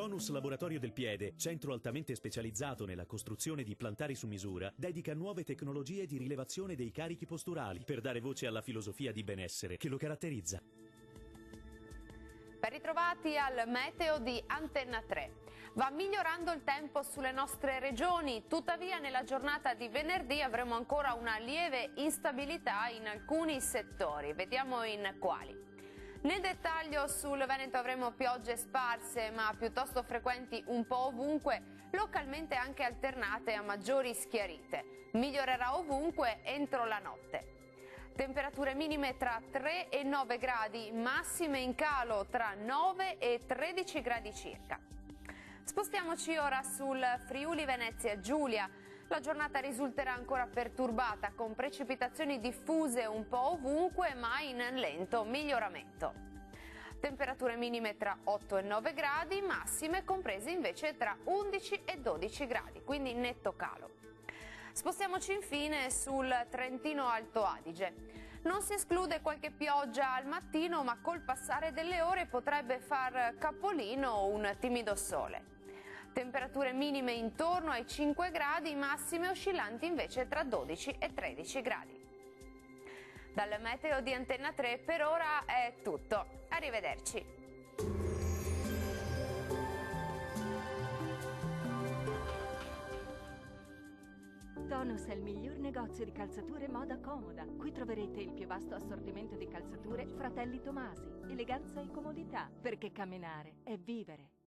Tonus Laboratorio del Piede, centro altamente specializzato nella costruzione di plantari su misura, dedica nuove tecnologie di rilevazione dei carichi posturali per dare voce alla filosofia di benessere che lo caratterizza. Ben ritrovati al meteo di Antenna 3. Va migliorando il tempo sulle nostre regioni, tuttavia nella giornata di venerdì avremo ancora una lieve instabilità in alcuni settori. Vediamo in quali. Nel dettaglio sul Veneto avremo piogge sparse ma piuttosto frequenti un po' ovunque, localmente anche alternate a maggiori schiarite. Migliorerà ovunque entro la notte. Temperature minime tra 3 e 9 gradi, massime in calo tra 9 e 13 gradi circa. Spostiamoci ora sul Friuli Venezia Giulia. La giornata risulterà ancora perturbata con precipitazioni diffuse un po' ovunque ma in lento miglioramento. Temperature minime tra 8 e 9 gradi, massime comprese invece tra 11 e 12 gradi, quindi netto calo. Spostiamoci infine sul Trentino Alto Adige. Non si esclude qualche pioggia al mattino ma col passare delle ore potrebbe far capolino un timido sole. Temperature minime intorno ai 5 gradi, massime oscillanti invece tra 12 e 13 gradi. Dal meteo di Antenna 3 per ora è tutto. Arrivederci. Tonus è il miglior negozio di calzature moda comoda. Qui troverete il più vasto assortimento di calzature Fratelli Tomasi. Eleganza e comodità, perché camminare è vivere.